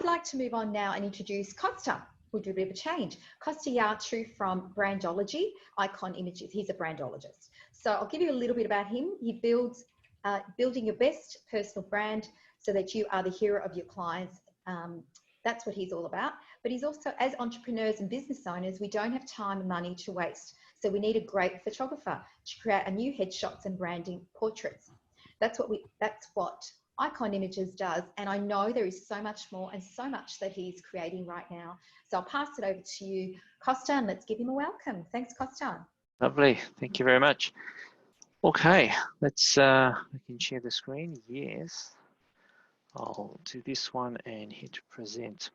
like to move on now and introduce Kosta. We'll do a bit of a change. Kosta Iatrou from Brandology, IKON Images. He's a brandologist. So I'll give you a little bit about him. He builds building your best personal brand so that you are the hero of your clients. That's what he's all about. But he's also, as entrepreneurs and business owners, we don't have time and money to waste. So we need a great photographer to create a new headshots and branding portraits. That's what IKON Images does. And I know there is so much more and so much that he's creating right now. So I'll pass it over to you, Kosta, and let's give him a welcome. Thanks, Kosta. Lovely. Thank you very much. Okay, let's, I can share the screen. Yes. I'll do this one and hit present.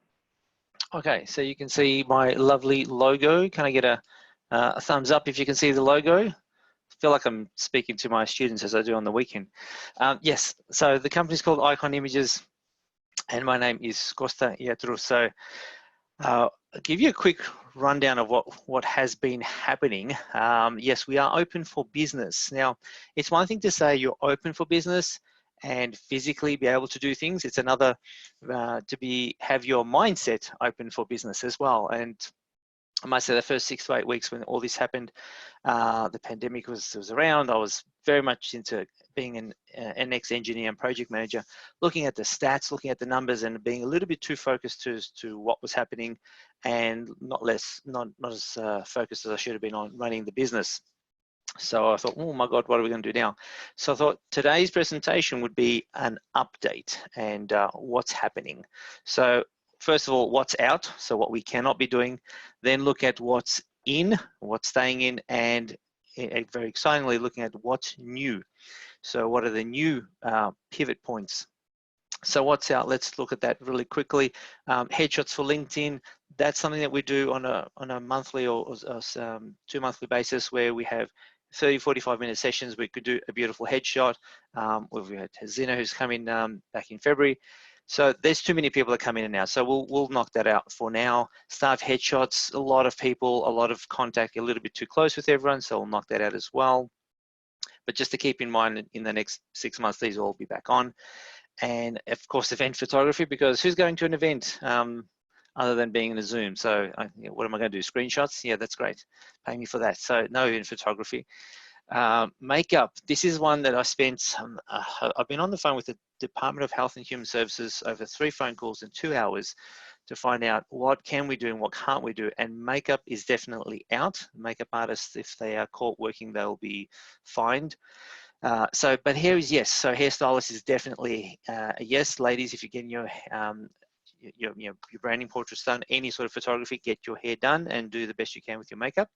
Okay, so you can see my lovely logo. Can I get a thumbs up if you can see the logo? I feel like I'm speaking to my students as I do on the weekend. Yes, so the company's called IKON Images and my name is Kosta Iatrou. So I'll give you a quick rundown of what has been happening. Yes, we are open for business. Now, it's one thing to say you're open for business and physically be able to do things. It's another to have your mindset open for business as well. And I must say the first 6 to 8 weeks when all this happened, the pandemic was around, I was very much into being an NX engineer and project manager, looking at the stats, looking at the numbers and being a little bit too focused to what was happening and not as focused as I should have been on running the business. So I thought, oh my God, what are we going to do now? So I thought today's presentation would be an update and what's happening. So first of all, what's out, so what we cannot be doing, then look at what's in, what's staying in, and very excitingly looking at what's new. So what are the new pivot points? So what's out, let's look at that really quickly. Headshots for LinkedIn, that's something that we do on a monthly or 2 monthly basis where we have 30, 45-minute sessions. We could do a beautiful headshot. We had Zina who's coming back in February. So there's too many people that come in and out. So we'll knock that out for now. Staff headshots, a lot of people, a lot of contact, a little bit too close with everyone. So we'll knock that out as well. But just to keep in mind, in the next 6 months, these will all be back on. And of course, event photography, because who's going to an event other than being in a Zoom? So what am I going to do? Screenshots? Yeah, that's great. Pay me for that. So no event photography. Makeup. This is one that I spent, I've been on the phone with the Department of Health and Human Services over 3 phone calls in 2 hours to find out what can we do and what can't we do. And makeup is definitely out. Makeup artists, if they are caught working, they'll be fined. But here is yes. So hairstylist is definitely a yes. Ladies, if you're getting your branding portraits done, any sort of photography, get your hair done and do the best you can with your makeup.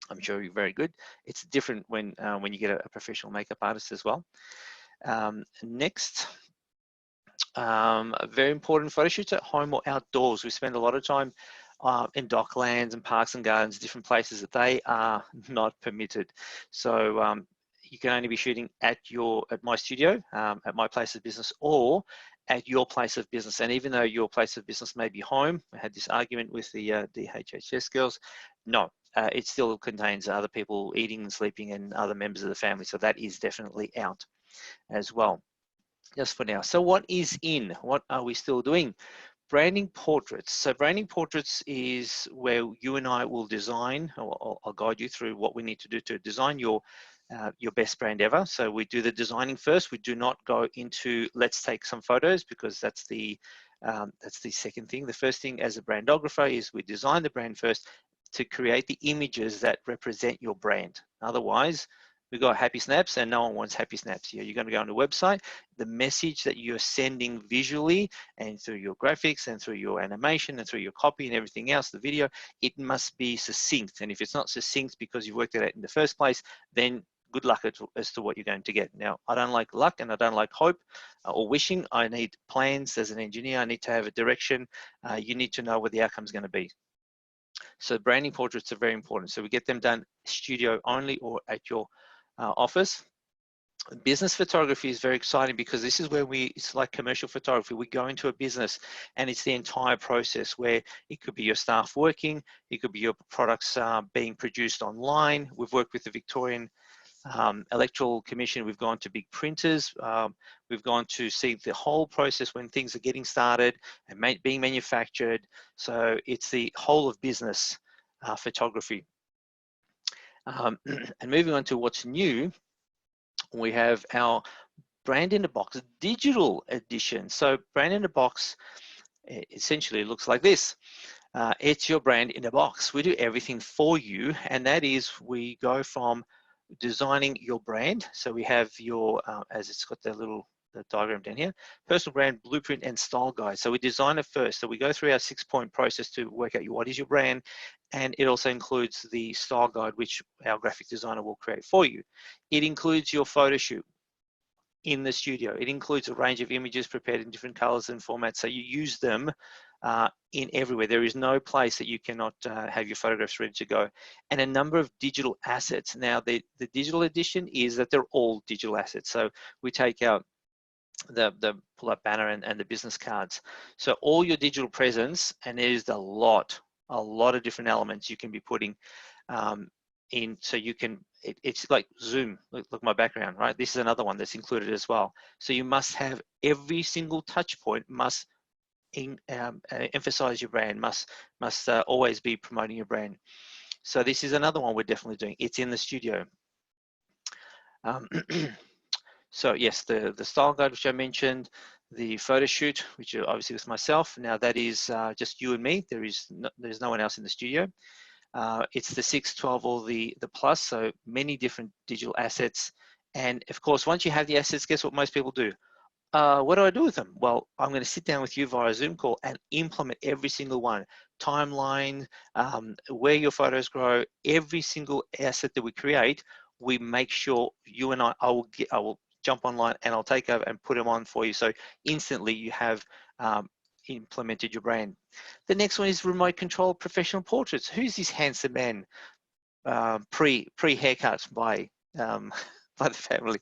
I'm sure you're very good. It's different when you get a professional makeup artist as well. Next, very important photo shoots at home or outdoors. We spend a lot of time in docklands and parks and gardens, different places that they are not permitted. So you can only be shooting at my studio, at my place of business, or at your place of business. And even though your place of business may be home, I had this argument with the DHHS girls, no, it still contains other people eating and sleeping and other members of the family. So that is definitely out as well, just for now. So what is in? What are we still doing? Branding portraits. So branding portraits is where you and I will design, or I'll guide you through what we need to do to design your best brand ever. So we do the designing first. We do not go into let's take some photos, because that's the second thing. The first thing as a brandographer is we design the brand first to create the images that represent your brand. Otherwise, we got happy snaps and no one wants happy snaps here. You're going to go on the website, the message that you're sending visually and through your graphics and through your animation and through your copy and everything else, the video, it must be succinct. And if it's not succinct because you worked it out in the first place, then good luck as to what you're going to get. Now, I don't like luck and I don't like hope or wishing. I need plans as an engineer. I need to have a direction. You need to know what the outcome is going to be. So branding portraits are very important. So we get them done studio only or at your office. Business photography is very exciting because this is where it's like commercial photography. We go into a business and it's the entire process where it could be your staff working, it could be your products being produced online. We've worked with the Victorian electrical commission, we've gone to big printers, we've gone to see the whole process when things are getting started and being manufactured. So it's the whole of business photography. And moving on to what's new, we have our Brand in a Box digital edition. So Brand in a Box essentially looks like this. It's your brand in a box. We do everything for you, and that is we go from designing your brand. So we have your, as it's got the diagram down here, personal brand, blueprint, and style guide. So we design it first. So we go through our 6-point process to work out what is your brand, and it also includes the style guide, which our graphic designer will create for you. It includes your photo shoot in the studio. It includes a range of images prepared in different colors and formats, so you use them in everywhere. There is no place that you cannot have your photographs ready to go. And a number of digital assets. Now, the digital edition is that they're all digital assets. So we take out the pull-up banner and the business cards. So all your digital presence, and there's a lot of different elements you can be putting in, so you can, it's like Zoom, look my background, right? This is another one that's included as well. So you must have every single touch point must emphasize your brand, must always be promoting your brand. So this is another one we're definitely doing. It's in the studio. So yes, the style guide, which I mentioned, the photo shoot, which are obviously with myself. Now that is just you and me. There's no one else in the studio. It's the 6, 12, or the plus, so many different digital assets. And of course, once you have the assets, guess what most people do? What do I do with them? Well, I'm going to sit down with you via a Zoom call and implement every single one. Timeline, where your photos grow, every single asset that we create, we make sure you and I will jump online and I'll take over and put them on for you. So instantly you have implemented your brand. The next one is remote control professional portraits. Who's this handsome man pre-haircut by the family?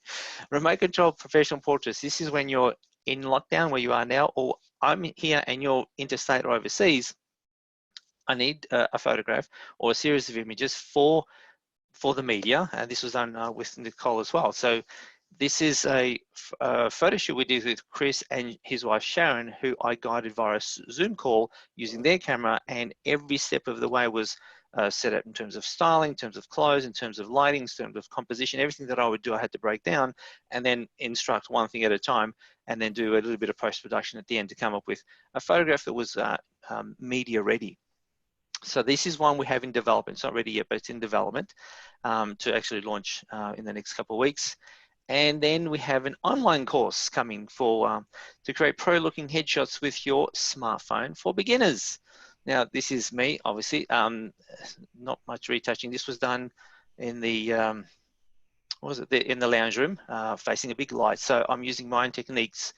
Remote control professional portraits. This is when you're in lockdown where you are now, or I'm here and you're interstate or overseas. I need a photograph or a series of images for the media, and this was done with Nicole as well. So this is a photo shoot we did with Chris and his wife Sharon, who I guided via a Zoom call using their camera, and every step of the way was set up in terms of styling, in terms of clothes, in terms of lighting, in terms of composition. Everything that I would do, I had to break down and then instruct one thing at a time, and then do a little bit of post-production at the end to come up with a photograph that was media ready. So this is one we have in development. It's not ready yet, but it's in development to actually launch in the next couple of weeks. And then we have an online course coming for to create pro-looking headshots with your smartphone for beginners. Now, this is me, obviously, not much retouching. This was done in the, what was it, in the lounge room, facing a big light. So I'm using my own techniques.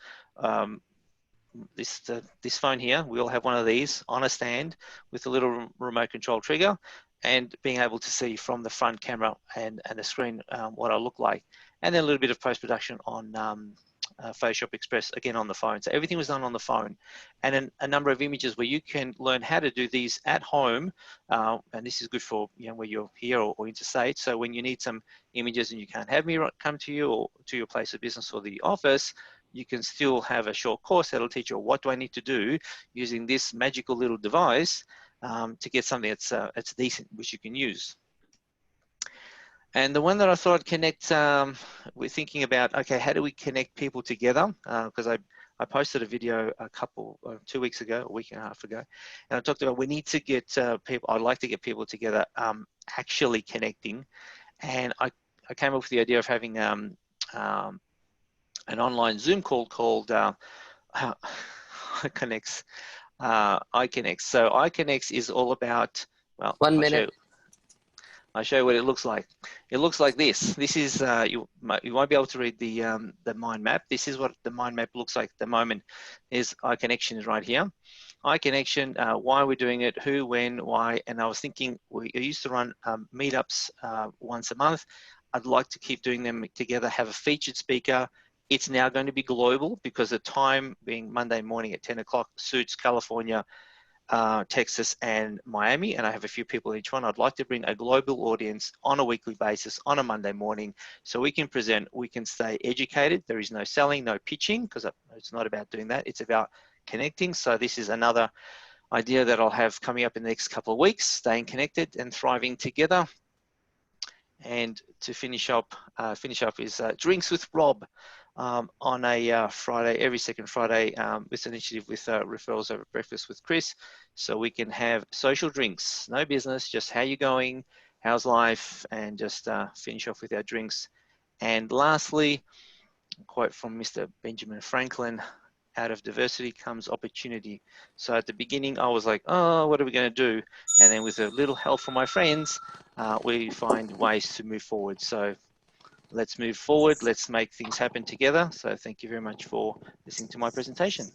This phone here, we all have one of these on a stand with a little remote control trigger, and being able to see from the front camera and the screen what I look like. And then a little bit of post-production on Photoshop Express, again on the phone. So everything was done on the phone. And then a number of images where you can learn how to do these at home. And this is good for, you know, where you're here or interstate. So when you need some images and you can't have me come to you or to your place of business or the office, you can still have a short course that'll teach you what do I need to do using this magical little device to get something that's decent, which you can use. And the one that I thought I'd connect, we're thinking about, okay, how do we connect people together? Because I posted a video 2 weeks ago, a week and a half ago, and I talked about we need to get people, I'd like to get people together actually connecting. And I came up with the idea of having an online Zoom call called IKONNEX. So IKONNEX is all about, well, 1 minute. I'll show you what it looks like. It looks like this. This is, you won't be able to read the mind map. This is what the mind map looks like at the moment. Is IKONNEXION is right here. IKONNEXION, why we're doing it, who, when, why. And I was thinking, we used to run meetups once a month. I'd like to keep doing them together, have a featured speaker. It's now going to be global because the time being Monday morning at 10 o'clock suits California Texas and Miami, and I have a few people in each one. I'd like to bring a global audience on a weekly basis on a Monday morning so we can present, we can stay educated. There is no selling, no pitching, because it's not about doing that. It's about connecting. So this is another idea that I'll have coming up in the next couple of weeks, staying connected and thriving together. And to finish up is Drinks with Rob on a Friday, every second Friday. This initiative with Referrals Over Breakfast with Chris. So we can have social drinks, no business, just how you going, how's life, and just finish off with our drinks. And lastly, a quote from Mr. Benjamin Franklin, out of diversity comes opportunity. So at the beginning, I was like, oh, what are we going to do? And then with a little help from my friends, we find ways to move forward. So let's move forward. Let's make things happen together. So thank you very much for listening to my presentation.